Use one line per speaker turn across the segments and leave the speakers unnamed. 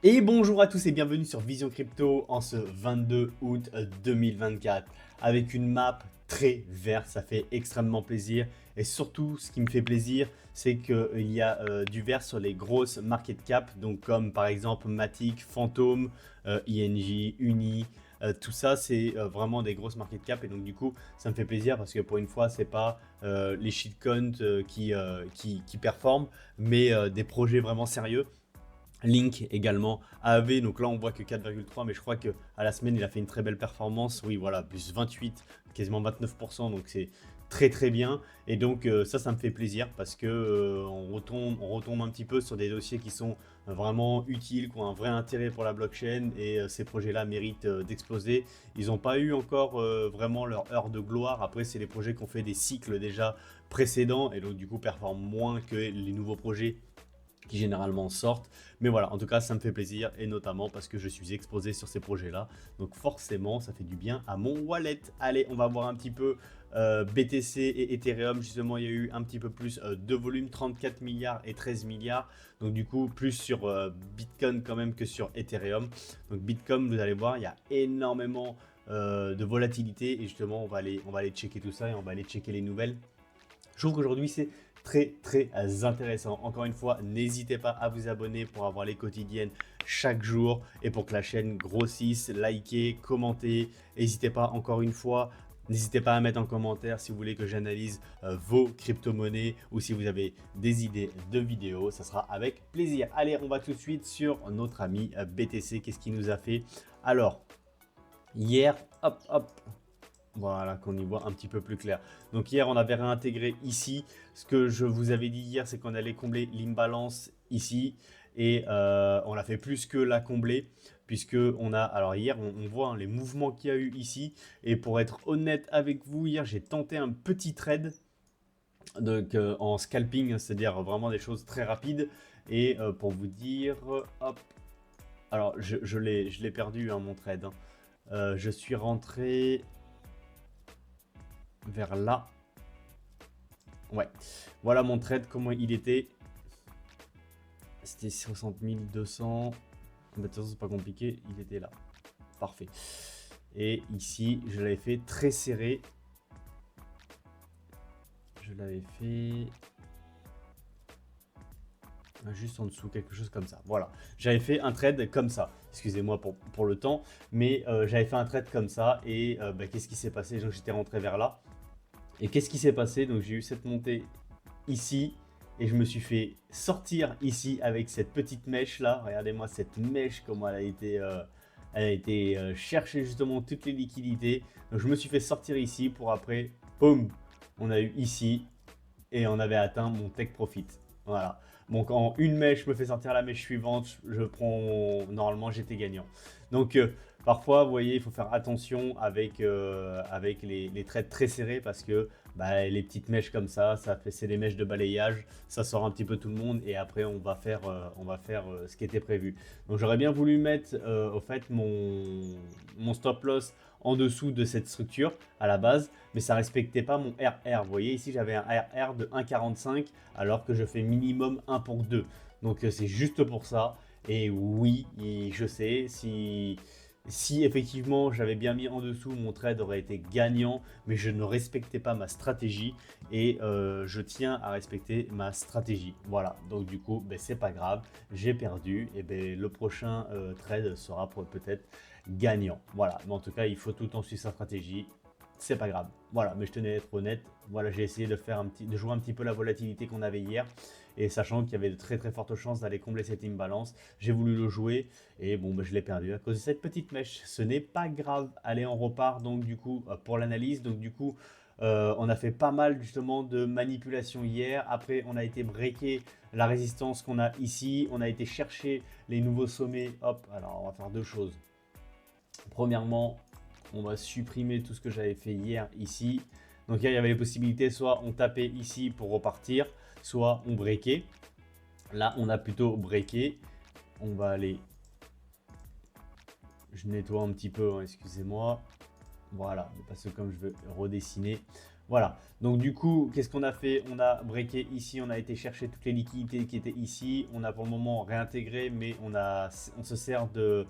Et bonjour à tous et bienvenue sur Vision Crypto en ce 22 août 2024 avec une map très verte, ça fait extrêmement plaisir et surtout ce qui me fait plaisir c'est qu'il y a du vert sur les grosses market cap, donc comme par exemple Matic, Phantom, ING, Uni, tout ça c'est vraiment des grosses market cap et donc du coup ça me fait plaisir parce que pour une fois c'est pas les shitcoins qui performent mais des projets vraiment sérieux. Link également, AAV, donc là on voit que 4,3, mais je crois que à la semaine il a fait une très belle performance. Oui, voilà, plus 28, quasiment 29%, donc c'est très très bien. Et donc ça me fait plaisir parce que on retombe un petit peu sur des dossiers qui sont vraiment utiles, qui ont un vrai intérêt pour la blockchain et ces projets-là méritent d'exploser. Ils n'ont pas eu encore vraiment leur heure de gloire. Après, c'est les projets qui ont fait des cycles déjà précédents et donc du coup performent moins que les nouveaux projets qui généralement sortent. Mais voilà, en tout cas, ça me fait plaisir et notamment parce que je suis exposé sur ces projets-là. Donc forcément, ça fait du bien à mon wallet. Allez, on va voir un petit peu BTC et Ethereum. Justement, il y a eu un petit peu plus de volume, 34 milliards et 13 milliards. Donc du coup, plus sur Bitcoin quand même que sur Ethereum. Donc Bitcoin, vous allez voir, il y a énormément de volatilité et justement, on va aller checker tout ça et on va aller checker les nouvelles. Je trouve qu'aujourd'hui, c'est très très intéressant. Encore une fois, n'hésitez pas à vous abonner pour avoir les quotidiennes chaque jour et pour que la chaîne grossisse, likez, commentez. N'hésitez pas encore une fois. N'hésitez pas à mettre en commentaire si vous voulez que j'analyse vos crypto-monnaies ou si vous avez des idées de vidéos, ça sera avec plaisir. Allez, on va tout de suite sur notre ami BTC. Qu'est-ce qu'il nous a fait? Alors, hier, hop, hop, voilà, qu'on y voit un petit peu plus clair. Donc hier, on avait réintégré ici. Ce que je vous avais dit hier, c'est qu'on allait combler l'imbalance ici. Et on a fait plus que la combler. Puisque on a, alors hier, on voit hein, les mouvements qu'il y a eu ici. Et pour être honnête avec vous, hier, j'ai tenté un petit trade donc, en scalping, c'est-à-dire vraiment des choses très rapides. Et pour vous dire, hop, alors je l'ai perdu, hein, mon trade, hein. Je suis rentré vers là. Ouais, voilà mon trade, comment il était. C'était 60 200. De toute façon, c'est pas compliqué, il était là. Parfait. Et ici, je l'avais fait très serré. Je l'avais fait juste en dessous, quelque chose comme ça. Voilà, j'avais fait un trade comme ça. Excusez-moi pour le temps, mais j'avais fait un trade comme ça. Et bah, qu'est-ce qui s'est passé? Donc j'étais rentré vers là. Et qu'est-ce qui s'est passé? Donc j'ai eu cette montée ici et je me suis fait sortir ici avec cette petite mèche là. Regardez-moi cette mèche, comment elle a été chercher justement toutes les liquidités. Donc je me suis fait sortir ici pour après, boum, on a eu ici et on avait atteint mon take profit. Voilà. Donc en une mèche, je me fais sortir la mèche suivante, je prends. Normalement, j'étais gagnant. Donc parfois, vous voyez, il faut faire attention avec les trades très serrés parce que bah, les petites mèches comme ça fait, c'est des mèches de balayage, ça sort un petit peu tout le monde et après on va faire ce qui était prévu. Donc j'aurais bien voulu mettre au fait mon stop loss en dessous de cette structure à la base, mais ça respectait pas mon RR. Vous voyez ici, j'avais un RR de 1,45 alors que je fais minimum 1 pour 2. Donc c'est juste pour ça. Et oui, je sais, si effectivement j'avais bien mis en dessous, mon trade aurait été gagnant, mais je ne respectais pas ma stratégie et je tiens à respecter ma stratégie. Voilà, donc du coup, ben, c'est pas grave, j'ai perdu et ben, le prochain trade sera peut-être gagnant. Voilà, mais en tout cas, il faut tout le temps suivre sa stratégie. C'est pas grave. Voilà, mais je tenais à être honnête. Voilà, j'ai essayé de jouer un petit peu la volatilité qu'on avait hier. Et sachant qu'il y avait de très très fortes chances d'aller combler cette imbalance, j'ai voulu le jouer. Et bon, bah, je l'ai perdu à cause de cette petite mèche. Ce n'est pas grave. Allez, on repart donc du coup pour l'analyse. Donc du coup, on a fait pas mal justement de manipulations hier. Après, on a été breaker la résistance qu'on a ici. On a été chercher les nouveaux sommets. Hop, alors on va faire deux choses. Premièrement, on va supprimer tout ce que j'avais fait hier ici. Donc hier, il y avait les possibilités, soit on tapait ici pour repartir, soit on breakait. Là, on a plutôt breaké. On va aller... Je nettoie un petit peu, hein, excusez-moi. Voilà, parce que comme je veux redessiner. Voilà, donc du coup, qu'est-ce qu'on a fait? On a breaké ici, on a été chercher toutes les liquidités qui étaient ici. On a pour le moment réintégré, mais on se sert de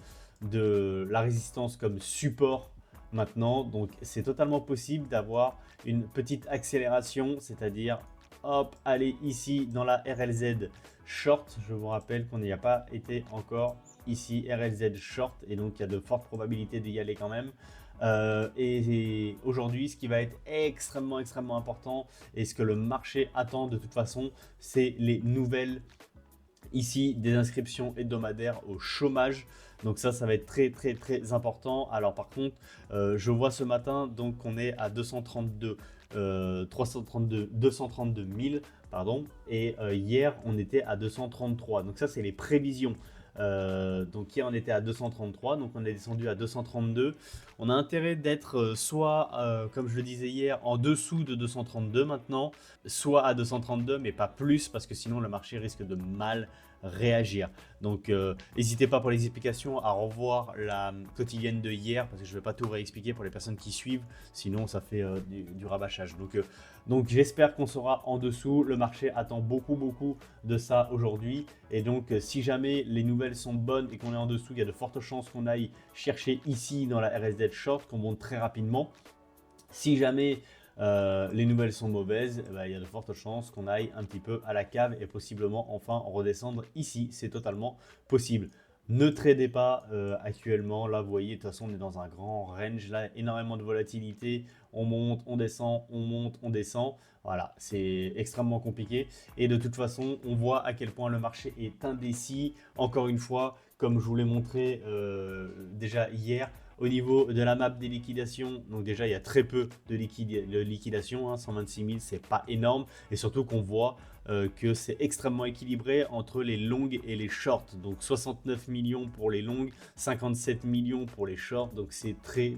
la résistance comme support maintenant. Donc c'est totalement possible d'avoir une petite accélération, c'est-à-dire, hop, aller ici dans la RLZ short. Je vous rappelle qu'on n'y a pas été encore ici, RLZ short, et donc il y a de fortes probabilités d'y aller quand même. Et aujourd'hui, ce qui va être extrêmement important et ce que le marché attend de toute façon, c'est les nouvelles ici des inscriptions hebdomadaires au chômage. Donc ça va être très important. Alors par contre, je vois ce matin donc qu'on est à 232 000, pardon, et hier on était à 233. Donc ça c'est les prévisions. Donc hier on était à 233, donc on est descendu à 232. On a intérêt d'être soit, comme je le disais hier, en dessous de 232 maintenant, soit à 232, mais pas plus, parce que sinon le marché risque de mal réagir. Donc n'hésitez pas pour les explications à revoir la quotidienne de hier, parce que je ne vais pas tout réexpliquer pour les personnes qui suivent, sinon ça fait du rabâchage. Donc j'espère qu'on sera en dessous. Le marché attend beaucoup de ça aujourd'hui, et donc si jamais les nouvelles sont bonnes et qu'on est en dessous, il y a de fortes chances qu'on aille chercher ici dans la RSZ short, qu'on monte très rapidement. Si jamais les nouvelles sont mauvaises, il y a de fortes chances qu'on aille un petit peu à la cave et possiblement enfin redescendre ici. C'est totalement possible. Ne tradez pas actuellement. Là, vous voyez, de toute façon, on est dans un grand range. Là, énormément de volatilité. On monte, on descend, on monte, on descend. Voilà, c'est extrêmement compliqué. Et de toute façon, on voit à quel point le marché est indécis. Encore une fois, comme je vous l'ai montré déjà hier, au niveau de la map des liquidations, donc déjà il y a très peu de liquidations, 126 000, c'est pas énorme, et surtout qu'on voit que c'est extrêmement équilibré entre les longues et les shorts. Donc 69 millions pour les longues, 57 millions pour les shorts, donc c'est très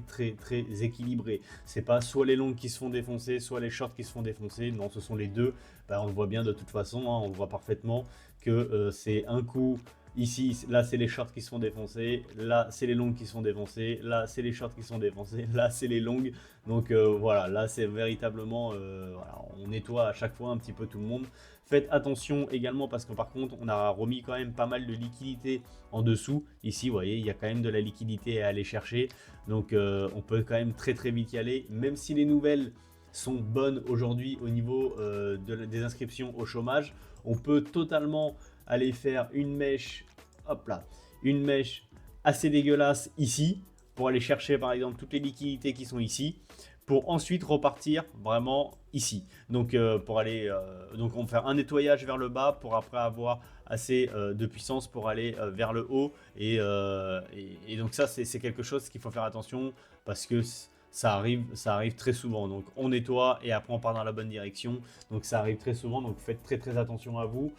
équilibré. C'est pas soit les longues qui se font défoncer, soit les shorts qui se font défoncer, non, ce sont les deux. On le voit bien de toute façon, on le voit parfaitement que c'est un coup. Ici, là, c'est les shorts qui se font défoncer. Là, c'est les longues qui se font défoncer. Là, c'est les shorts qui se font défoncer. Là, c'est les longues. Donc voilà, là, c'est véritablement... voilà, on nettoie à chaque fois un petit peu tout le monde. Faites attention également parce que par contre, on a remis quand même pas mal de liquidités en dessous. Ici, vous voyez, il y a quand même de la liquidité à aller chercher. Donc on peut quand même très vite y aller. Même si les nouvelles sont bonnes aujourd'hui au niveau des inscriptions au chômage, on peut totalement aller faire une mèche, hop là, une mèche assez dégueulasse ici, pour aller chercher par exemple toutes les liquidités qui sont ici, pour ensuite repartir vraiment ici. Donc pour aller, donc on va faire un nettoyage vers le bas pour après avoir assez de puissance pour aller vers le haut, et donc ça c'est quelque chose qu'il faut faire attention parce que ça arrive très souvent. Donc on nettoie et après on part dans la bonne direction. Donc ça arrive très souvent, donc faites très attention à vous.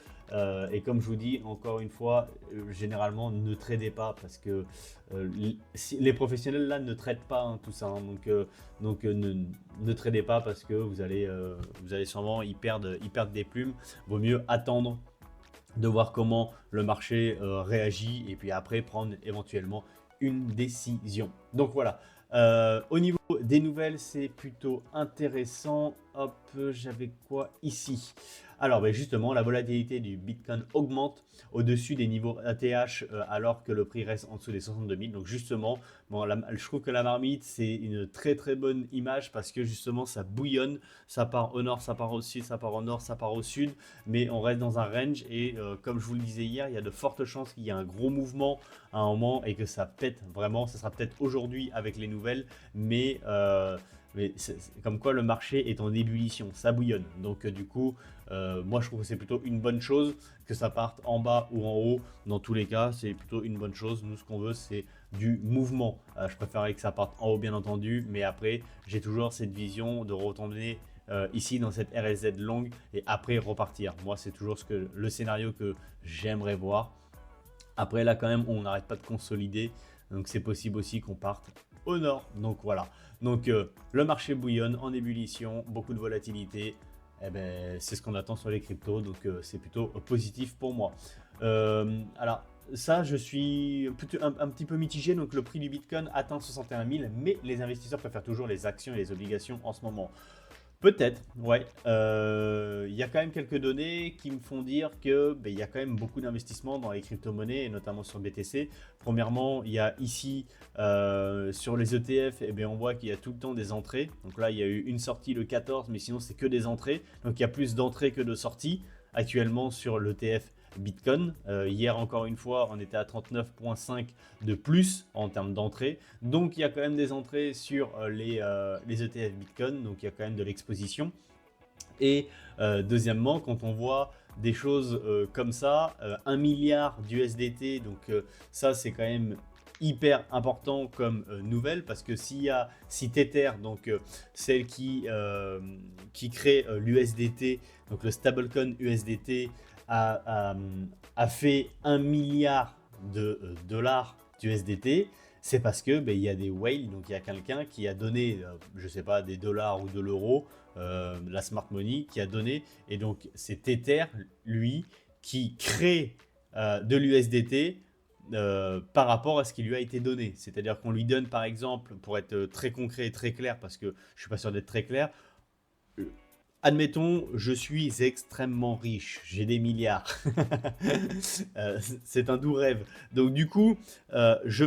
Et comme je vous dis, encore une fois, généralement ne tradez pas parce que les professionnels là ne traitent pas tout ça. Donc ne tradez pas parce que vous allez sûrement y perdre des plumes. Vaut mieux attendre de voir comment le marché réagit et puis après prendre éventuellement une décision. Donc voilà. Au niveau des nouvelles, c'est plutôt intéressant. Hop, j'avais quoi ici? Alors justement, la volatilité du Bitcoin augmente au-dessus des niveaux ATH alors que le prix reste en dessous des 62 000. Donc justement, bon, je trouve que la marmite, c'est une très bonne image parce que justement, ça bouillonne. Ça part au nord, ça part au sud, ça part au nord, ça part au sud. Mais on reste dans un range et comme je vous le disais hier, il y a de fortes chances qu'il y ait un gros mouvement à un moment et que ça pète vraiment. Ça sera peut-être aujourd'hui avec les nouvelles, mais comme quoi le marché est en ébullition, ça bouillonne. Donc du coup, moi je trouve que c'est plutôt une bonne chose que ça parte en bas ou en haut. Dans tous les cas, c'est plutôt une bonne chose. Nous, ce qu'on veut, c'est du mouvement. Je préférerais que ça parte en haut, bien entendu, mais après, j'ai toujours cette vision de retomber ici dans cette RSZ longue et après repartir. Moi, c'est toujours le scénario que j'aimerais voir. Après, là, quand même, on n'arrête pas de consolider. Donc, c'est possible aussi qu'on parte au nord. Donc, voilà. Donc, le marché bouillonne en ébullition, beaucoup de volatilité. Eh ben, c'est ce qu'on attend sur les cryptos. Donc, c'est plutôt positif pour moi. Alors, ça, je suis plutôt un petit peu mitigé. Donc, le prix du Bitcoin atteint 61 000, mais les investisseurs préfèrent toujours les actions et les obligations en ce moment. Peut-être, ouais. Il y a quand même quelques données qui me font dire que il y a quand même beaucoup d'investissements dans les crypto-monnaies et notamment sur BTC. Premièrement, il y a ici sur les ETF, on voit qu'il y a tout le temps des entrées. Donc là, il y a eu une sortie le 14, mais sinon c'est que des entrées. Donc il y a plus d'entrées que de sorties actuellement sur l'ETF Bitcoin. Hier, encore une fois, on était à 39,5 de plus en termes d'entrée. Donc, il y a quand même des entrées sur les ETF Bitcoin. Donc, il y a quand même de l'exposition. Et deuxièmement, quand on voit des choses comme ça, 1 milliard d'USDT, donc ça, c'est quand même hyper important comme nouvelle parce que si Tether, donc celle qui crée l'USDT, donc le stablecoin USDT, a, a, a fait 1 milliard de dollars d'USDT, c'est parce que il y a des whales, donc il y a quelqu'un qui a donné, je sais pas, des dollars ou de l'euro, la smart money qui a donné, et donc c'est Tether, lui, qui crée de l'USDT par rapport à ce qui lui a été donné. C'est-à-dire qu'on lui donne, par exemple, pour être très concret et très clair, parce que je suis pas sûr d'être très clair, admettons, je suis extrêmement riche, j'ai des milliards. C'est un doux rêve. Donc du coup, je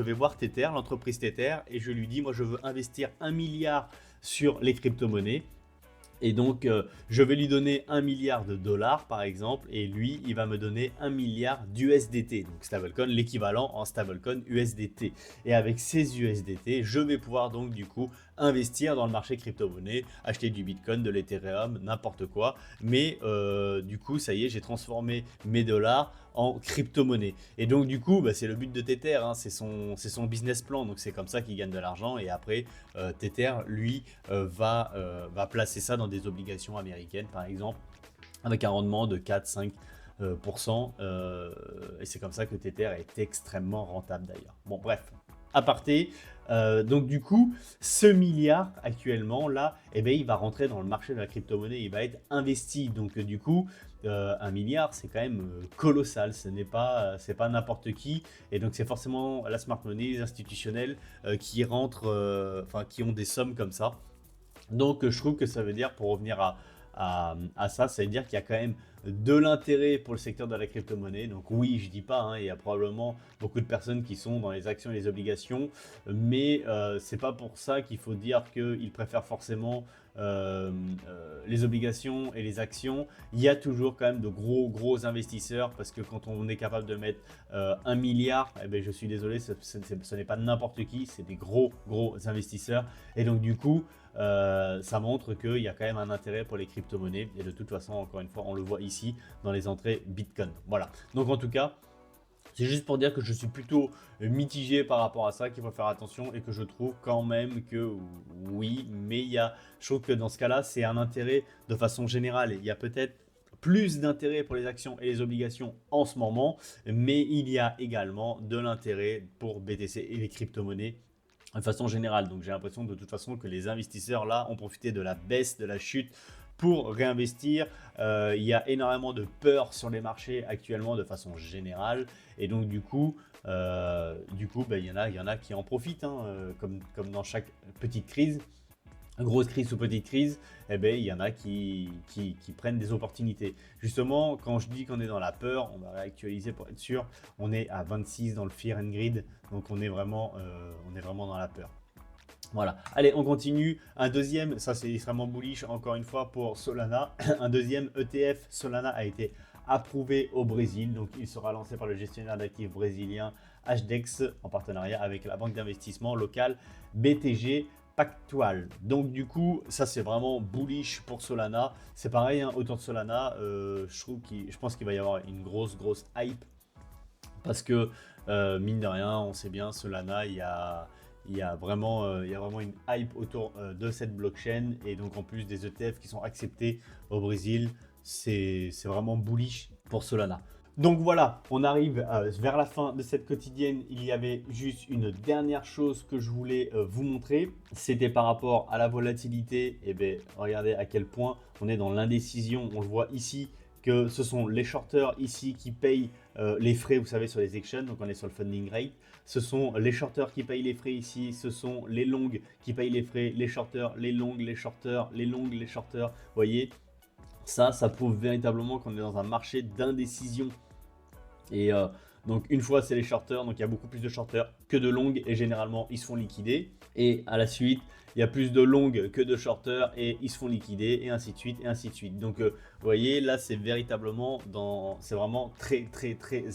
vais voir Tether, l'entreprise Tether, et je lui dis, moi je veux investir 1 milliard sur les crypto-monnaies. Et donc, je vais lui donner 1 milliard de dollars, par exemple, et lui, il va me donner 1 milliard d'USDT, donc stablecoin, l'équivalent en stablecoin USDT. Et avec ces USDT, je vais pouvoir donc du coup investir dans le marché crypto-monnaie, acheter du Bitcoin, de l'Ethereum, n'importe quoi. Mais du coup, ça y est, j'ai transformé mes dollars en crypto-monnaie. Et donc du coup, c'est le but de Tether, hein, c'est son business plan, donc c'est comme ça qu'il gagne de l'argent. Et après, Tether, lui, va placer ça dans des obligations américaines, par exemple, avec un rendement de 4-5%. Et c'est comme ça que Tether est extrêmement rentable d'ailleurs. Bon, bref, aparté. Donc du coup, ce milliard actuellement là, il va rentrer dans le marché de la crypto-monnaie, il va être investi. Donc du coup, 1 milliard, c'est quand même colossal. C'est pas n'importe qui. Et donc c'est forcément la smart money, les institutionnels qui rentrent, qui ont des sommes comme ça. Donc je trouve que ça veut dire, pour revenir à ça, ça veut dire qu'il y a quand même de l'intérêt pour le secteur de la crypto-monnaie. Donc oui, je dis pas, hein, il y a probablement beaucoup de personnes qui sont dans les actions et les obligations, mais c'est pas pour ça qu'il faut dire qu'ils préfèrent forcément les obligations et les actions. Il y a toujours quand même de gros investisseurs, parce que quand on est capable de mettre 1 milliard, je suis désolé, ce n'est pas n'importe qui, c'est des gros investisseurs. Et donc du coup, ça montre qu'il y a quand même un intérêt pour les crypto-monnaies. Et de toute façon, encore une fois, on le voit ici dans les entrées Bitcoin. Voilà. Donc en tout cas, c'est juste pour dire que je suis plutôt mitigé par rapport à ça, qu'il faut faire attention, et que je trouve quand même que oui, mais je trouve que dans ce cas-là, c'est un intérêt de façon générale. Il y a peut-être plus d'intérêt pour les actions et les obligations en ce moment, mais il y a également de l'intérêt pour BTC et les crypto-monnaies de façon générale. Donc j'ai l'impression de toute façon que les investisseurs là ont profité de la baisse, de la chute pour réinvestir. Il y a énormément de peur sur les marchés actuellement de façon générale, et donc du coup, il y en a qui en profitent, hein, comme dans chaque petite crise. Grosse crise ou petite crise, il y en a qui prennent des opportunités. Justement, quand je dis qu'on est dans la peur, on va réactualiser pour être sûr, on est à 26 dans le Fear and Greed, donc on est vraiment dans la peur. Voilà, allez, on continue. Un deuxième, ça c'est extrêmement bullish encore une fois pour Solana. Un deuxième ETF Solana a été approuvé au Brésil, donc il sera lancé par le gestionnaire d'actifs brésilien HDEX en partenariat avec la banque d'investissement locale BTG Pactual. Donc du coup, ça c'est vraiment bullish pour Solana. C'est pareil, hein, autour de Solana, je pense qu'il va y avoir une grosse hype, parce que mine de rien, on sait bien, Solana, il y a vraiment une hype autour de cette blockchain, et donc en plus des ETF qui sont acceptés au Brésil, c'est vraiment bullish pour Solana. Donc voilà, on arrive vers la fin de cette quotidienne. Il y avait juste une dernière chose que je voulais vous montrer. C'était par rapport à la volatilité. Et regardez à quel point on est dans l'indécision. On le voit ici que ce sont les shorters ici qui payent les frais, vous savez, sur les actions, donc on est sur le funding rate. Ce sont les shorters qui payent les frais ici, ce sont les longs qui payent les frais, les shorters, les longs, les shorters, les longs, les shorters. Vous voyez, ça prouve véritablement qu'on est dans un marché d'indécision. Et donc une fois c'est les shorters, donc il y a beaucoup plus de shorters que de longs et généralement ils se font liquider. Et à la suite, il y a plus de longs que de shorters et ils se font liquider et ainsi de suite et ainsi de suite. Donc vous voyez là c'est véritablement c'est vraiment très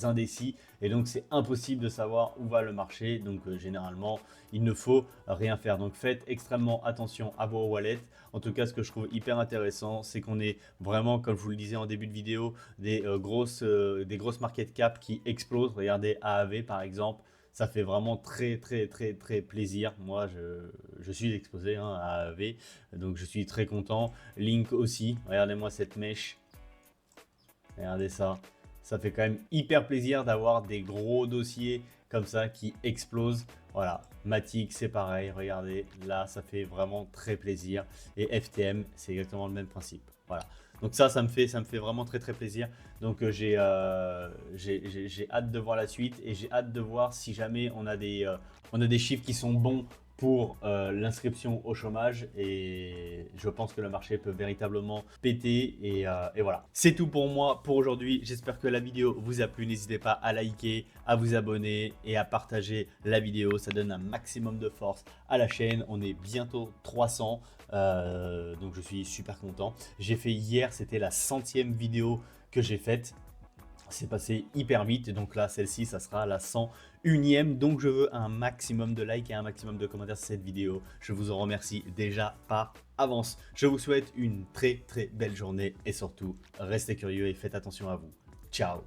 indécis et donc c'est impossible de savoir où va le marché. Donc généralement il ne faut rien faire. Donc faites extrêmement attention à vos wallets. En tout cas ce que je trouve hyper intéressant c'est qu'on est vraiment, comme je vous le disais en début de vidéo, des grosses market cap qui explosent. Regardez AAV par exemple. Ça fait vraiment très plaisir. Moi, je suis exposé à AAV, donc je suis très content. Link aussi, regardez-moi cette mèche. Regardez ça. Ça fait quand même hyper plaisir d'avoir des gros dossiers comme ça qui explosent. Voilà, Matic c'est pareil, regardez, là ça fait vraiment très plaisir. Et FTM, c'est exactement le même principe. Voilà. Donc ça me fait vraiment très plaisir. Donc j'ai hâte de voir la suite et j'ai hâte de voir si jamais on a des chiffres qui sont bons pour l'inscription au chômage, et je pense que le marché peut véritablement péter et voilà. C'est tout pour moi pour aujourd'hui. J'espère que la vidéo vous a plu. N'hésitez pas à liker, à vous abonner et à partager la vidéo. Ça donne un maximum de force à la chaîne. On est bientôt 300. Donc je suis super content. J'ai fait hier, c'était la 100e vidéo que j'ai faite. C'est passé hyper vite, et donc là celle-ci ça sera la 101e. Donc je veux un maximum de likes et un maximum de commentaires sur cette vidéo. Je vous en remercie déjà par avance. Je vous souhaite une très belle journée et surtout restez curieux et faites attention à vous. Ciao.